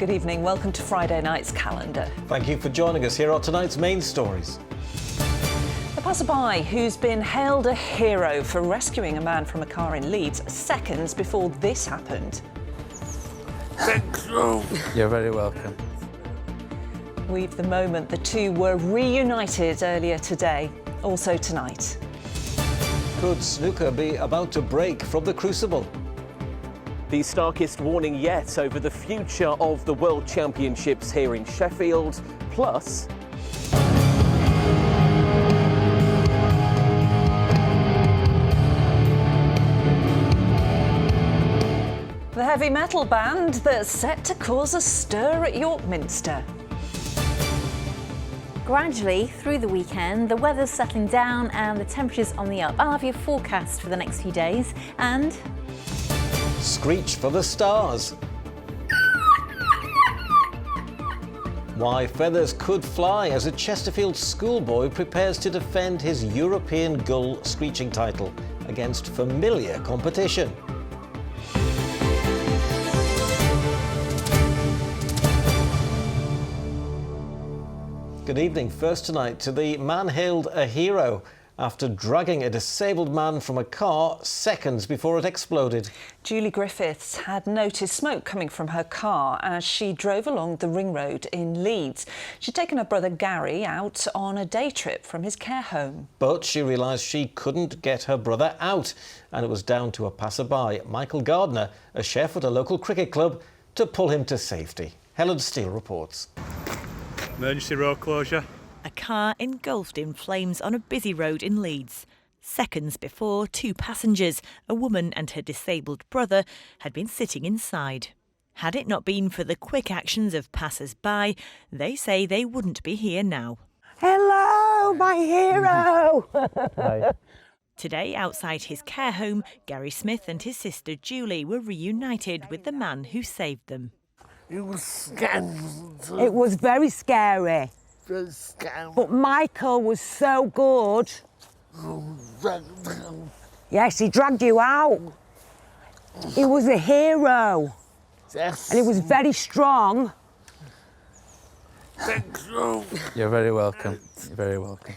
Good evening. Welcome to Friday night's calendar. Thank you for joining us. Here are tonight's main stories. A passerby who's been hailed a hero for rescuing a man from a car in Leeds seconds before this happened. Thank you. You're very welcome. We've the moment the two were reunited earlier today, also tonight. Could snooker be about to break from the crucible? The starkest warning yet over the future of the World Championships here in Sheffield. Plus, the heavy metal band that's set to cause a stir at York Minster. Gradually through the weekend, the weather's settling down and the temperatures on the up. I'll have your forecast for the next few days and... Screech for the stars. Why feathers could fly as a Chesterfield schoolboy prepares to defend his European gull screeching title against familiar competition. Good evening. First tonight to the man hailed a hero after dragging a disabled man from a car seconds before it exploded. Julie Griffiths had noticed smoke coming from her car as she drove along the ring road in Leeds. She'd taken her brother Gary out on a day trip from his care home. But she realised she couldn't get her brother out, and it was down to a passerby, Michael Gardner, a chef at a local cricket club, to pull him to safety. Helen Steele reports. Emergency road closure. A car engulfed in flames on a busy road in Leeds. Seconds before, two passengers, a woman and her disabled brother, had been sitting inside. Had it not been for the quick actions of passers-by, they say they wouldn't be here now. Hello, my hero! Hi. Today, outside his care home, Gary Smith and his sister Julie were reunited with the man who saved them. It was scary. It was very scary. Very scary. But Michael was so good. Yes, he dragged you out. He was a hero. Yes. And he was very strong. Thank you. You're very welcome. You're very welcome.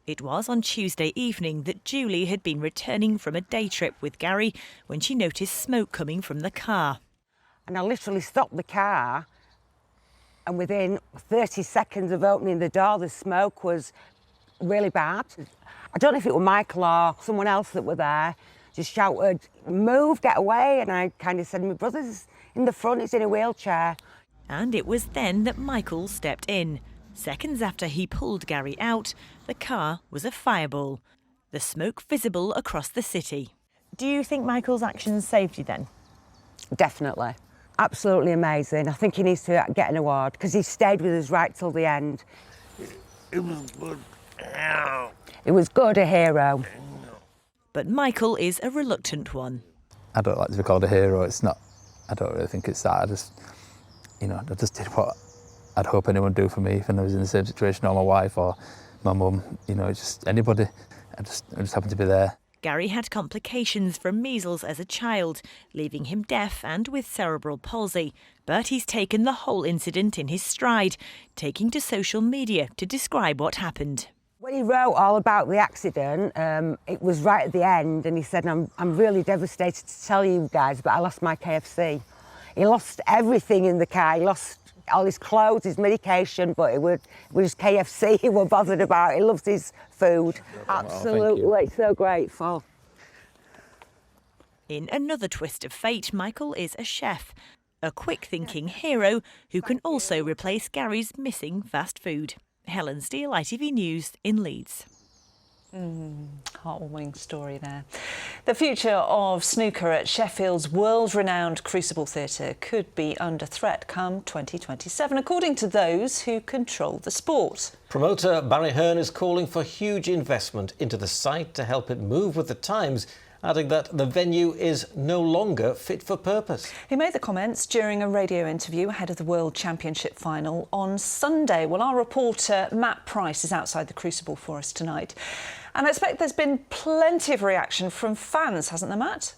It was on Tuesday evening that Julie had been returning from a day trip with Gary when she noticed smoke coming from the car. And I literally stopped the car, and within 30 seconds of opening the door, the smoke was really bad. I don't know if it was Michael or someone else that were there, just shouted, "Move, get away." And I kind of said, "My brother's in the front, he's in a wheelchair." And it was then that Michael stepped in. Seconds after he pulled Gary out, the car was a fireball, the smoke visible across the city. Do you think Michael's actions saved you then? Definitely. Absolutely amazing. I think he needs to get an award because he stayed with us right till the end. It was good. It was good, a hero. But Michael is a reluctant one. I don't like to be called a hero. It's not. I don't really think it's that. I just did what I'd hope anyone would do for me if I was in the same situation, or my wife or my mum. It's just anybody. I just happened to be there. Gary had complications from measles as a child, leaving him deaf and with cerebral palsy. But he's taken the whole incident in his stride, taking to social media to describe what happened. When he wrote all about the accident, it was right at the end, and he said, I'm really devastated to tell you guys, but I lost my KFC. He lost everything in the car. He lost all his clothes, his medication, but it was KFC he was bothered about. He loves his food. Absolutely, so grateful. In another twist of fate, Michael is a chef, a quick-thinking hero who can also replace Gary's missing fast food. Helen Steele, ITV News in Leeds. Heartwarming story there. The future of snooker at Sheffield's world-renowned Crucible Theatre could be under threat come 2027, according to those who control the sport. Promoter Barry Hearn is calling for huge investment into the site to help it move with the times, adding that the venue is no longer fit for purpose. He made the comments during a radio interview ahead of the World Championship final on Sunday. Well, our reporter Matt Price is outside the Crucible for us tonight. And I expect there's been plenty of reaction from fans, hasn't there, Matt?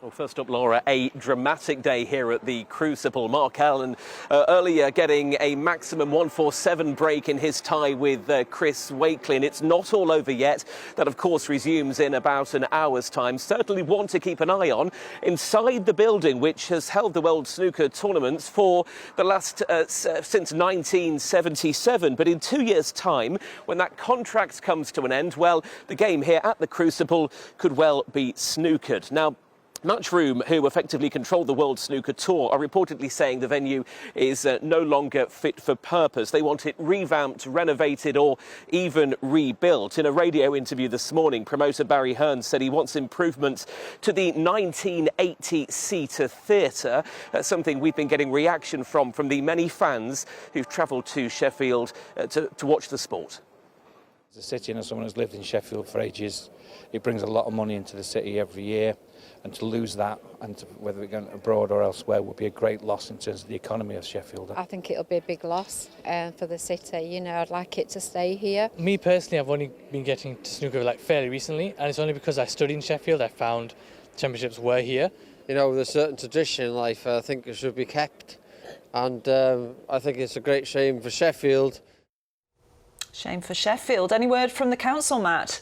Well, first up, Laura, a dramatic day here at the Crucible. Mark Allen earlier getting a maximum 147 break in his tie with Chris Wakelin. It's not all over yet. That, of course, resumes in about an hour's time. Certainly one to keep an eye on inside the building, which has held the World Snooker tournaments for the last since 1977. But in 2 years' time, when that contract comes to an end, well, the game here at the Crucible could well be snookered. Now, Matchroom, who effectively control the World Snooker Tour, are reportedly saying the venue is no longer fit for purpose. They want it revamped, renovated or even rebuilt. In a radio interview this morning, promoter Barry Hearn said he wants improvements to the 1980-seater theatre, something we've been getting reaction from the many fans who've travelled to Sheffield to watch the sport. As a city and as someone who's lived in Sheffield for ages, it brings a lot of money into the city every year, and to lose that, and whether we're going abroad or elsewhere, would be a great loss in terms of the economy of Sheffield. I think it'll be a big loss for the city. You know, I'd like it to stay here. Me personally, I've only been getting to snooker fairly recently, and it's only because I studied in Sheffield I found championships were here. You know, with a certain tradition in life, I think it should be kept, and I think it's a great shame for Sheffield. Shame for Sheffield. Any word from the council, Matt?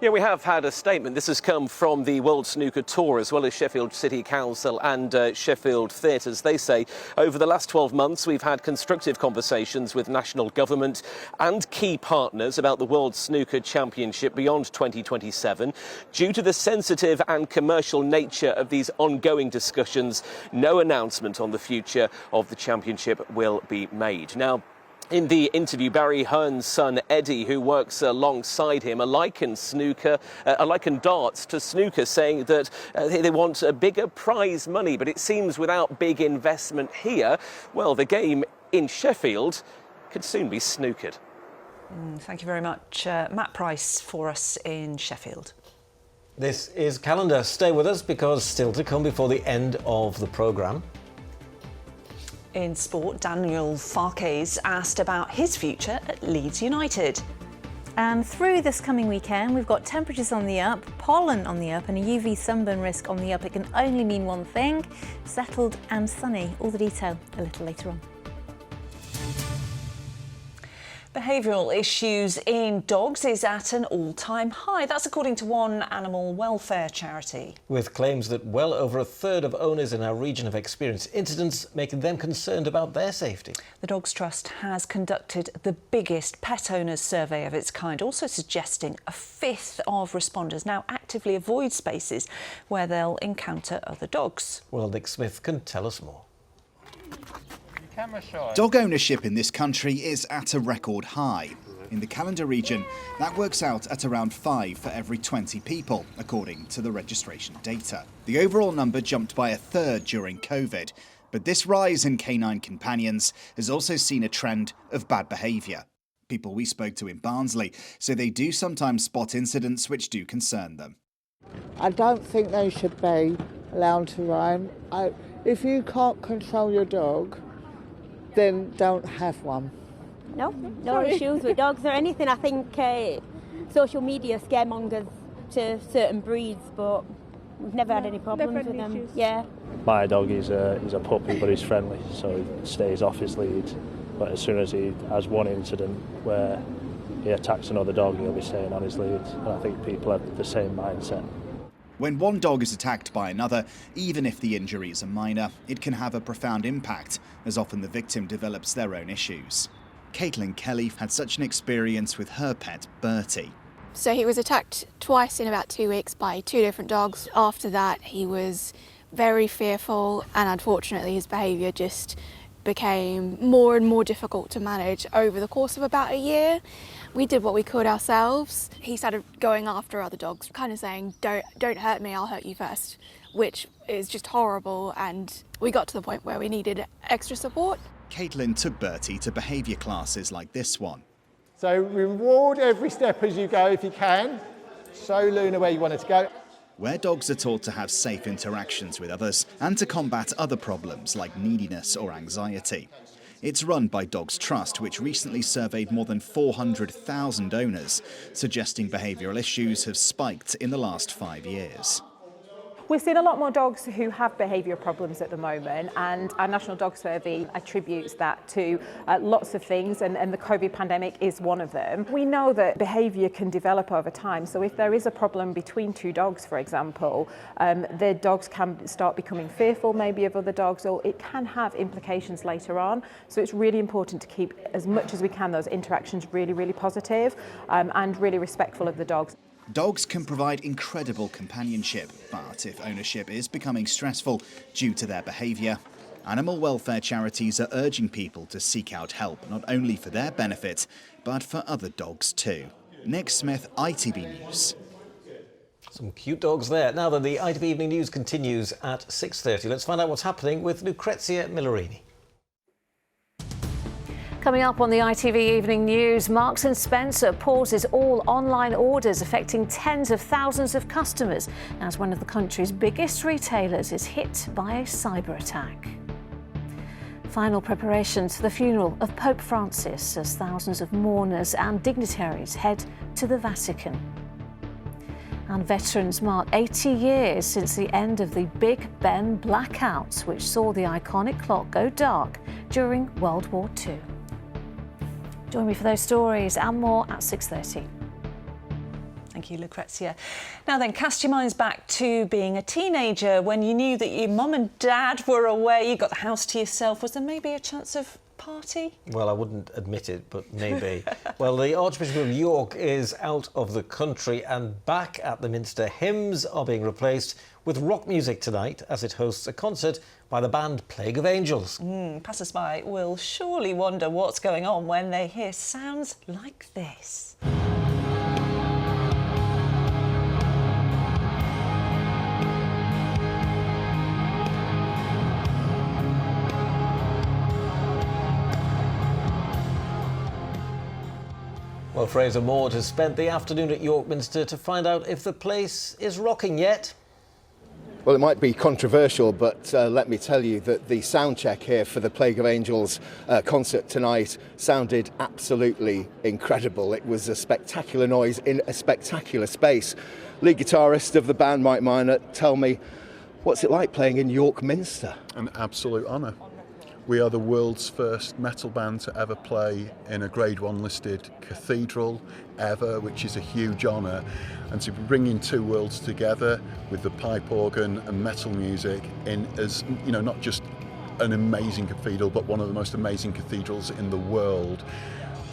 Yeah, we have had a statement. This has come from the World Snooker Tour as well as Sheffield City Council and Sheffield Theatres. They say over the last 12 months we've had constructive conversations with national government and key partners about the World Snooker Championship beyond 2027. Due to the sensitive and commercial nature of these ongoing discussions, no announcement on the future of the championship will be made. Now, in the interview, Barry Hearn's son Eddie, who works alongside him, likened darts to snooker, saying that they want a bigger prize money. But it seems without big investment here, well, the game in Sheffield could soon be snookered. Thank you very much, Matt Price, for us in Sheffield. This is Calendar. Stay with us because still to come before the end of the programme. In sport, Daniel Farke's asked about his future at Leeds United. And through this coming weekend, we've got temperatures on the up, pollen on the up and a UV sunburn risk on the up. It can only mean one thing: settled and sunny. All the detail a little later on. Behavioural issues in dogs is at an all-time high. That's according to one animal welfare charity. With claims that well over a third of owners in our region have experienced incidents, making them concerned about their safety. The Dogs Trust has conducted the biggest pet owners survey of its kind, also suggesting a fifth of responders now actively avoid spaces where they'll encounter other dogs. Well, Nick Smith can tell us more. Dog ownership in this country is at a record high. In the Calendar region, that works out at around 5 for every 20 people, according to the registration data. The overall number jumped by a third during COVID, but this rise in canine companions has also seen a trend of bad behaviour. People we spoke to in Barnsley say they do sometimes spot incidents which do concern them. I don't think they should be allowed to roam. If you can't control your dog, then don't have one. No issues with dogs or anything. I think social media scaremongers to certain breeds, but we've never had any problems with them. Issues. Yeah. My dog is a puppy, but he's friendly, so he stays off his lead. But as soon as he has one incident where he attacks another dog, he'll be staying on his lead. And I think people have the same mindset. When one dog is attacked by another, even if the injuries are minor, it can have a profound impact, as often the victim develops their own issues. Caitlin Kelly had such an experience with her pet, Bertie. So he was attacked twice in about 2 weeks by 2 different dogs. After that, he was very fearful, and unfortunately his behaviour just became more and more difficult to manage over the course of about a year. We did what we could ourselves. He started going after other dogs, kind of saying, don't hurt me, I'll hurt you first, which is just horrible, and we got to the point where we needed extra support. Caitlin took Bertie to behaviour classes like this one. So reward every step as you go if you can. Show Luna where you want her to go. Where dogs are taught to have safe interactions with others and to combat other problems like neediness or anxiety. It's run by Dogs Trust, which recently surveyed more than 400,000 owners, suggesting behavioural issues have spiked in the last 5 years. We've seen a lot more dogs who have behavioural problems at the moment, and our National Dog Survey attributes that to lots of things, and the COVID pandemic is one of them. We know that behaviour can develop over time, so if there is a problem between two dogs, for example, the dogs can start becoming fearful maybe of other dogs, or it can have implications later on. So it's really important to keep, as much as we can, those interactions really, really positive and really respectful of the dogs. Dogs can provide incredible companionship, but if ownership is becoming stressful due to their behaviour, animal welfare charities are urging people to seek out help, not only for their benefit, but for other dogs too. Nick Smith, ITV News. Some cute dogs there. Now then, the ITV Evening News continues at 6:30. Let's find out what's happening with Lucrezia Millarini. Coming up on the ITV Evening News, Marks & Spencer pauses all online orders, affecting tens of thousands of customers as one of the country's biggest retailers is hit by a cyber attack. Final preparations for the funeral of Pope Francis as thousands of mourners and dignitaries head to the Vatican. And veterans mark 80 years since the end of the Big Ben blackouts, which saw the iconic clock go dark during World War II. Join me for those stories and more at 6:30. Thank you, Lucrezia. Now then, cast your minds back to being a teenager when you knew that your mum and dad were away, you got the house to yourself. Was there maybe a chance of party? Well, I wouldn't admit it, but maybe. Well, the Archbishop of York is out of the country, and back at the Minster, hymns are being replaced with rock music tonight as it hosts a concert by the band Plague of Angels. Passers-by will surely wonder what's going on when they hear sounds like this. Well, Fraser Maud has spent the afternoon at York Minster to find out if the place is rocking yet. Well, it might be controversial, but let me tell you that the sound check here for the Plague of Angels concert tonight sounded absolutely incredible. It was a spectacular noise in a spectacular space. Lead guitarist of the band, Mike Minor, tell me, what's it like playing in York Minster? An absolute honour. We are the world's first metal band to ever play in a Grade 1 listed cathedral ever, which is a huge honour. And to be bringing two worlds together with the pipe organ and metal music in as, you know, not just an amazing cathedral, but one of the most amazing cathedrals in the world.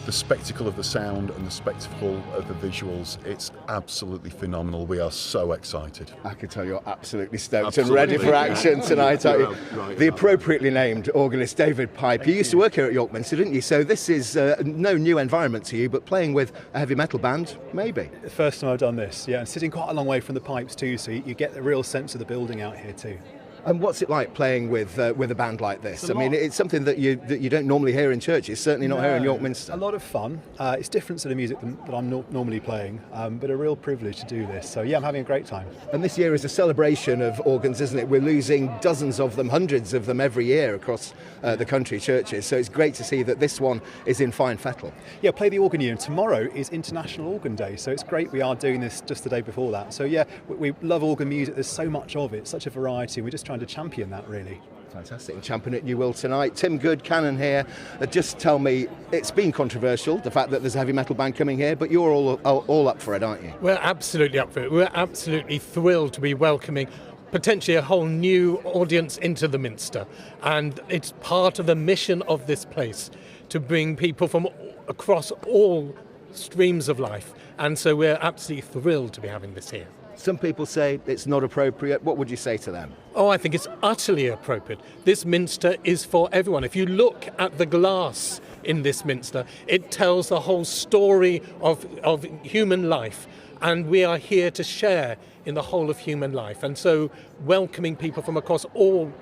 The spectacle of the sound and the spectacle of the visuals, it's absolutely phenomenal. We are so excited. I can tell you're absolutely stoked and ready for action tonight, aren't you? Right. The appropriately named organist David Pipe. You used to work here at York Minster, didn't you? So this is no new environment to you, but playing with a heavy metal band, maybe. The first time I've done this, yeah, and sitting quite a long way from the pipes too, so you get the real sense of the building out here too. And what's it like playing with a band like this? I mean, it's something that you don't normally hear in churches, certainly not here in York Minster. A lot of fun. It's different to the music that I'm normally playing, but a real privilege to do this. So yeah, I'm having a great time. And this year is a celebration of organs, isn't it? We're losing dozens of them, hundreds of them every year across the country, churches. So it's great to see that this one is in fine fettle. Yeah, Play the Organ Year, and tomorrow is International Organ Day, so it's great we are doing this just the day before that. So yeah, we love organ music. There's so much of it, such a variety, and we're just trying to champion that, really. Fantastic. And champion it you will tonight. Tim Good, Canon here. Just tell me, it's been controversial, the fact that there's a heavy metal band coming here, but you're all up for it, aren't you? We're absolutely up for it. We're absolutely thrilled to be welcoming potentially a whole new audience into the Minster, and it's part of the mission of this place to bring people from across all streams of life, and so we're absolutely thrilled to be having this here. Some people say it's not appropriate. What would you say to them? Oh, I think it's utterly appropriate. This Minster is for everyone. If you look at the glass in this Minster, it tells the whole story of human life, and we are here to share in the whole of human life. And so welcoming people from across all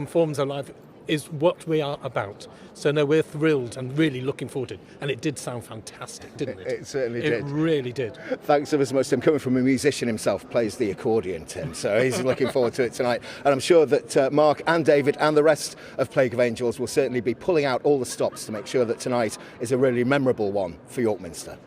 forms of life is what we are about. So no, we're thrilled and really looking forward to it. And it did sound fantastic, didn't it? It certainly did. It really did. Thanks ever so much, Tim. Coming from a musician himself, plays the accordion, Tim. So he's looking forward to it tonight. And I'm sure that Mark and David and the rest of Plague of Angels will certainly be pulling out all the stops to make sure that tonight is a really memorable one for York Minster.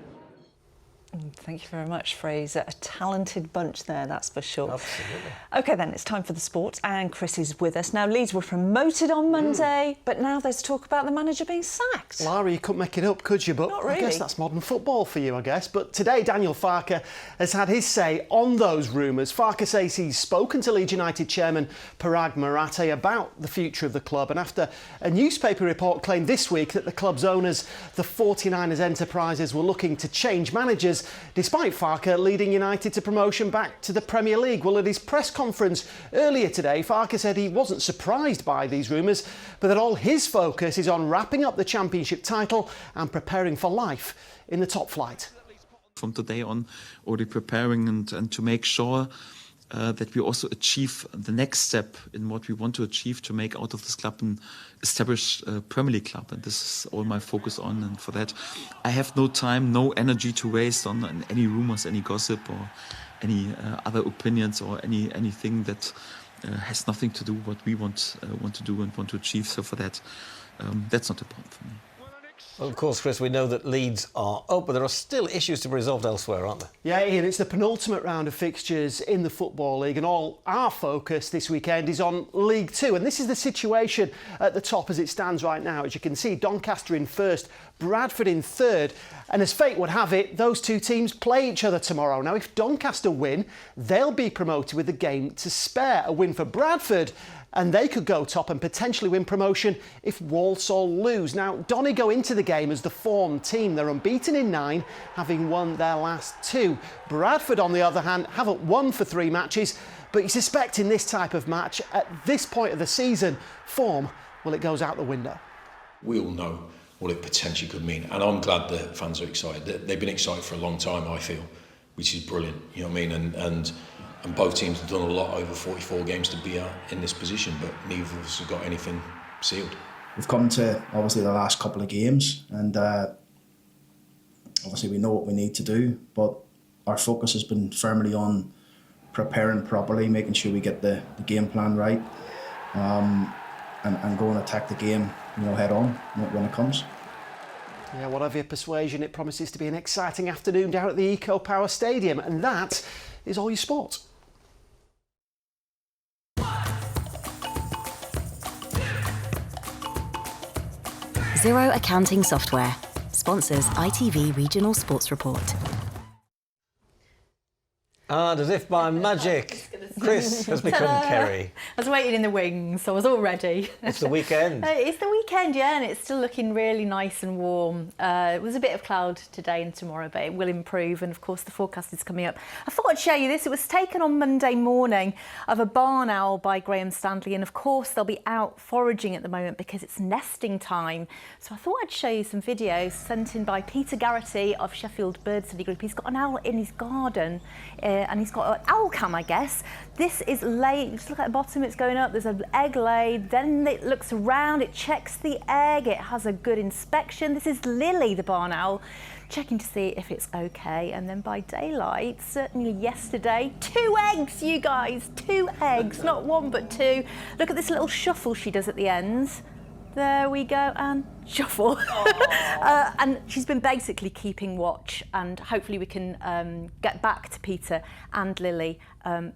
Thank you very much, Fraser. A talented bunch there, that's for sure. Absolutely. OK, then, it's time for the sports, and Chris is with us. Now, Leeds were promoted on Monday, but now there's talk about the manager being sacked. Lara, you couldn't make it up, could you? But Not really. I guess that's modern football for you, I guess. But today, Daniel Farke has had his say on those rumours. Farke says he's spoken to Leeds United chairman Parag Marathe about the future of the club, and after a newspaper report claimed this week that the club's owners, the 49ers Enterprises, were looking to change managers, despite Farke leading United to promotion back to the Premier League. Well, at his press conference earlier today, Farke said he wasn't surprised by these rumours, but that all his focus is on wrapping up the Championship title and preparing for life in the top flight. From today on, already preparing and to make sure that we also achieve the next step in what we want to achieve to make out of this club an established Premier League club. And this is all my focus on. And for that, I have no time, no energy to waste on any rumours, any gossip or any other opinions or anything that has nothing to do with what we want to do and want to achieve. So for that, that's not important for me. Well, of course, Chris, we know that Leeds are up, but there are still issues to be resolved elsewhere, aren't there? Yeah, Ian, it's the penultimate round of fixtures in the Football League, and all our focus this weekend is on League Two. And this is the situation at the top as it stands right now. As you can see, Doncaster in first, Bradford in third, and as fate would have it, those two teams play each other tomorrow. Now, if Doncaster win, they'll be promoted with a game to spare. A win for Bradford, and they could go top and potentially win promotion if Walsall lose. Now, Donny go into the game as the form team. They're unbeaten in 9, having won their last 2. Bradford, on the other hand, haven't won for 3 matches, but you suspect in this type of match, at this point of the season, form, well, it goes out the window. We all know what it potentially could mean, and I'm glad the fans are excited. They've been excited for a long time, I feel, which is brilliant, you know what I mean? And both teams have done a lot over 44 games to be in this position, but neither of us have got anything sealed. We've come to obviously the last couple of games, and obviously we know what we need to do, but our focus has been firmly on preparing properly, making sure we get the game plan right, and go and attack the game, head on when it comes. Yeah, whatever your persuasion, it promises to be an exciting afternoon down at the Eco Power Stadium, and that is all your sport. Xero Accounting Software sponsors ITV Regional Sports Report. And as if by magic, Chris has become Kerry. I was waiting in the wings, so I was all ready. It's the weekend. It's the weekend, yeah, and it's still looking really nice and warm. It was a bit of cloud today and tomorrow, but it will improve, and of course the forecast is coming up. I thought I'd show you this. It was taken on Monday morning of a barn owl by Graham Stanley, and of course they'll be out foraging at the moment because it's nesting time. So I thought I'd show you some videos sent in by Peter Garrity of Sheffield Bird Study Group. He's got an owl in his garden, and he's got an owl cam, I guess. This is laid, just look at the bottom, it's going up, there's an egg laid, then it looks around, it checks the egg, it has a good inspection. This is Lily, the barn owl, checking to see if it's okay. And then by daylight, certainly yesterday, 2 eggs, you guys, 2 eggs, not 1 but 2. Look at this little shuffle she does at the ends. There we go, and shuffle. And she's been basically keeping watch, and hopefully we can get back to Peter and Lily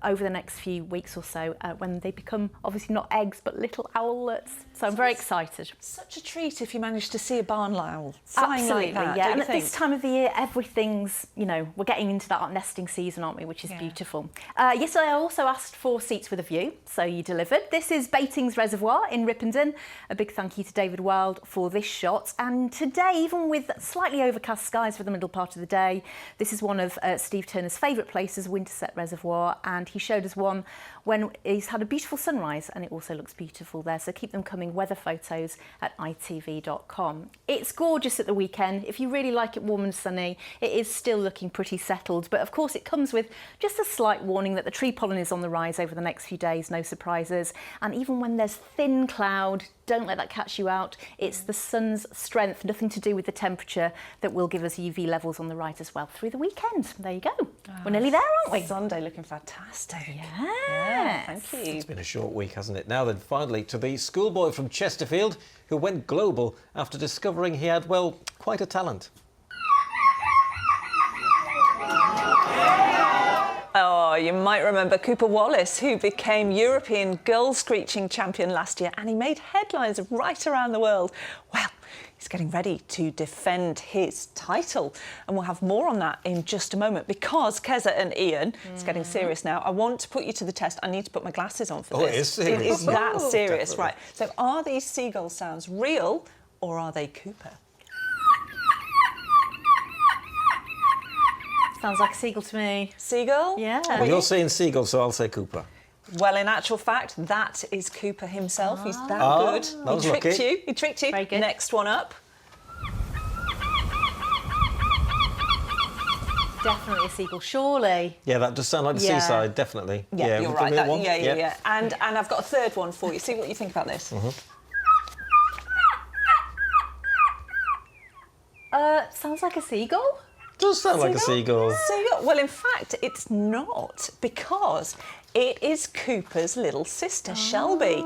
over the next few weeks or so when they become obviously not eggs but little owlets. So I'm very excited. Such a treat if you manage to see a barn owl flying like that, yeah. don't And you at think? this time of the year, everything's, we're getting into that nesting season, aren't we, which is beautiful. Yesterday I also asked for seats with a view, so you delivered. This is Batings Reservoir in Ripponden. A big thank you to David Wild for this shot. And today, even with slightly overcast skies for the middle part of the day, this is one of Steve Turner's favourite places, Winterset Reservoir, and he showed us one when he's had a beautiful sunrise, and it also looks beautiful there. So keep them coming, weather photos at itv.com. It's gorgeous at the weekend. If you really like it warm and sunny, it is still looking pretty settled, but of course it comes with just a slight warning that the tree pollen is on the rise over the next few days, no surprises. And even when there's thin cloud, don't let that catch you out. It's the sun's strength, nothing to do with the temperature, that will give us UV levels on the right as well through the weekend. There you go. We're nearly there, aren't we? Sunday looking fantastic. Yeah, thank you. It's been a short week, hasn't it? Now then, finally, to the schoolboy from Chesterfield who went global after discovering he had, well, quite a talent. Oh, you might remember Cooper Wallace, who became European girl screeching champion last year, and he made headlines right around the world. Well, he's getting ready to defend his title, and we'll have more on that in just a moment, because Keza and Ian, it's getting serious now. I want to put you to the test. I need to put my glasses on for this. Oh, it is serious. It is that serious, Definitely. right. So are these seagull sounds real, or are they Cooper? Sounds like a seagull to me. Seagull? Yeah. Well, you're saying seagull, so I'll say Cooper. Well, in actual fact, that is Cooper himself. He's that good. That was He tricked lucky. you. He tricked you. Very good. Next one up. Definitely a seagull, surely. Yeah, that does sound like the Yeah. seaside, definitely. Yeah, you're give right. me one. Yeah. And I've got a third one for you. See what you think about this. Sounds like a seagull. Does sound like a seagull. Seagull. Well, in fact, it's not, because it is Cooper's little sister, Shelby.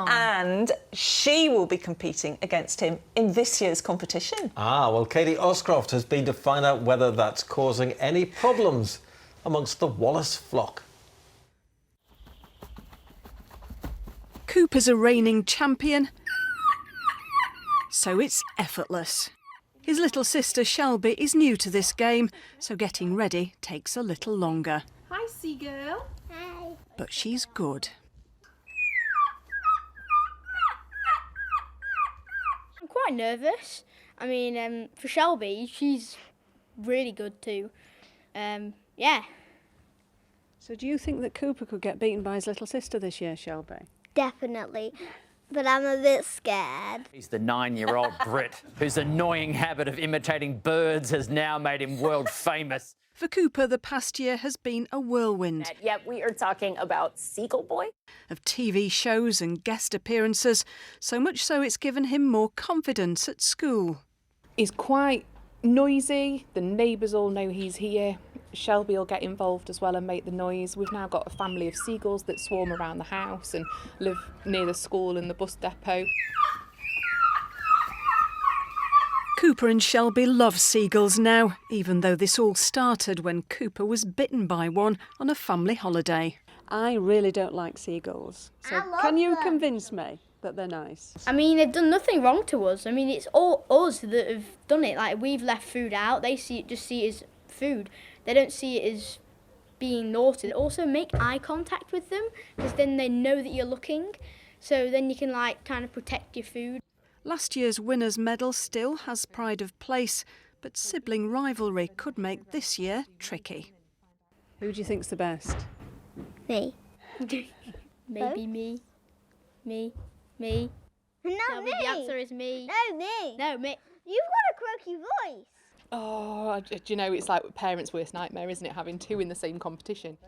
And she will be competing against him in this year's competition. Ah, well, Katie Oscroft has been to find out whether that's causing any problems amongst the Wallace flock. Cooper's a reigning champion, so it's effortless. His little sister Shelby is new to this game, so getting ready takes a little longer. Hi, seagull. Hi. But she's good. I'm quite nervous. I mean, for Shelby, she's really good too. Yeah. So do you think that Cooper could get beaten by his little sister this year, Shelby? Definitely, but I'm a bit scared. He's the 9-year-old Brit whose annoying habit of imitating birds has now made him world famous. For Cooper, the past year has been a whirlwind. Yeah, we are talking about Seagull Boy. Of TV shows and guest appearances, so much so it's given him more confidence at school. He's quite noisy. The neighbours all know he's here. Shelby will get involved as well and make the noise. We've now got a family of seagulls that swarm around the house and live near the school and the bus depot. Cooper and Shelby love seagulls now, even though this all started when Cooper was bitten by one on a family holiday. I really don't like seagulls, so can you convince me that they're nice? I mean, they've done nothing wrong to us. I mean, it's all us that have done it. Like, we've left food out. They just see it as food. They don't see it as being naughty. Also, make eye contact with them, because then they know that you're looking. So then you can, like, kind of protect your food. Last year's winner's medal still has pride of place, but sibling rivalry could make this year tricky. Who do you think's the best? Me. Maybe me. Me. Me. No, me. The answer is me. No, me. No, me. You've got a croaky voice. Oh, do you know, it's like parents' worst nightmare, isn't it, having two in the same competition?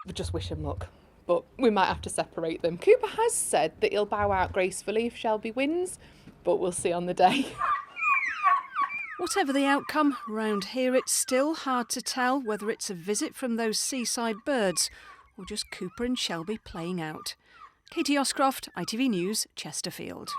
We just wish him luck, but we might have to separate them. Cooper has said that he'll bow out gracefully if Shelby wins, but we'll see on the day. Whatever the outcome, round here it's still hard to tell whether it's a visit from those seaside birds or just Cooper and Shelby playing out. Katie Oscroft, ITV News, Chesterfield.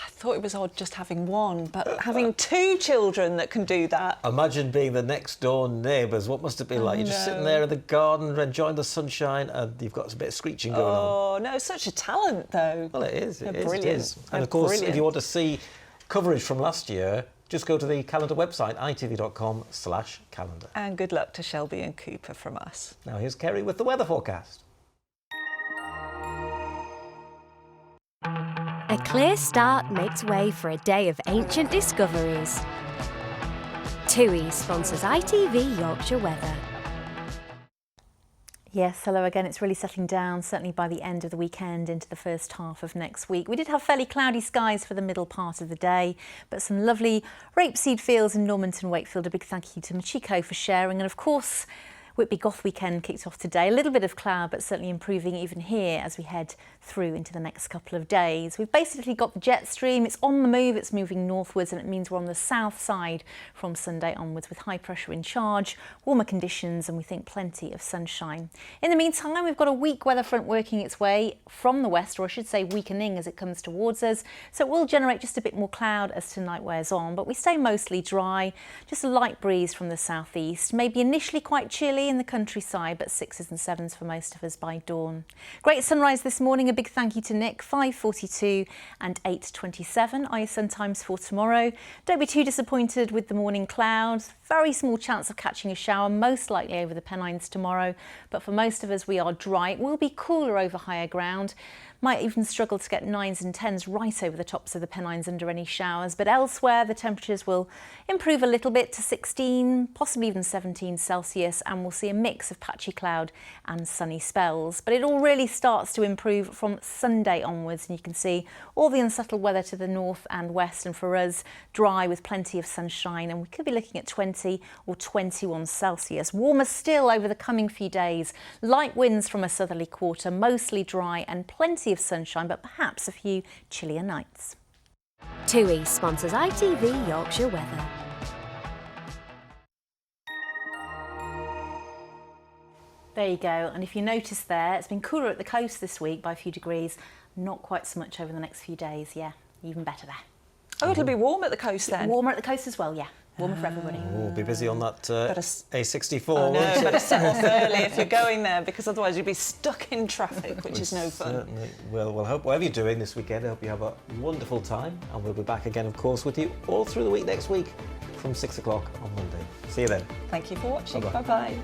I thought it was odd just having one, but having two children that can do that. Imagine being the next door neighbours. What must it be like? You're just sitting there in the garden, enjoying the sunshine, and you've got a bit of screeching going on. Oh, no, such a talent, though. Well, it is. They're It brilliant. is. And They're of course, brilliant. if you want to see coverage from last year, just go to the calendar website, itv.com/calendar. And good luck to Shelby and Cooper from us. Now here's Kerry with the weather forecast. A clear start makes way for a day of ancient discoveries. TUI sponsors ITV Yorkshire Weather. Yes, hello again. It's really settling down, certainly by the end of the weekend into the first half of next week. We did have fairly cloudy skies for the middle part of the day, but some lovely rapeseed fields in Normanton, Wakefield. A big thank you to Machiko for sharing. And of course, Whitby Goth weekend kicked off today. A little bit of cloud, but certainly improving even here as we head through into the next couple of days. We've basically got the jet stream. It's on the move. It's moving northwards, and it means we're on the south side from Sunday onwards with high pressure in charge, warmer conditions, and we think plenty of sunshine. In the meantime, we've got a weak weather front working its way from the west, or I should say weakening as it comes towards us. So it will generate just a bit more cloud as tonight wears on, but we stay mostly dry. Just a light breeze from the southeast, maybe initially quite chilly in the countryside, but 6s and 7s for most of us by dawn. Great sunrise this morning. A big thank you to Nick. 5:42 and 8:27 are your sun times for tomorrow. Don't be too disappointed with the morning clouds. Very small chance of catching a shower, most likely over the Pennines tomorrow, but for most of us we are dry. It will be cooler over higher ground. Might even struggle to get 9s and 10s right over the tops of the Pennines under any showers, but elsewhere the temperatures will improve a little bit to 16, possibly even 17 Celsius, and we'll see a mix of patchy cloud and sunny spells. But it all really starts to improve from Sunday onwards, and you can see all the unsettled weather to the north and west, and for us dry with plenty of sunshine, and we could be looking at 20 or 21 Celsius. Warmer still over the coming few days. Light winds from a southerly quarter, mostly dry and plenty of sunshine, but perhaps a few chillier nights. TUI sponsors ITV Yorkshire Weather. There you go, and if you notice there, it's been cooler at the coast this week by a few degrees, not quite so much over the next few days. Yeah, even better there. Oh, it'll be warm at the coast then? Warmer at the coast as well, yeah. Warmer for everybody. We'll be busy on that A64. Oh no, better set off early if you're going there, because otherwise you'll be stuck in traffic, which is no fun. Certainly will. Well, hope whatever you're doing this weekend, I hope you have a wonderful time, and we'll be back again, of course, with you all through the week next week from 6 o'clock on Monday. See you then. Thank you for watching. Bye-bye. Bye-bye.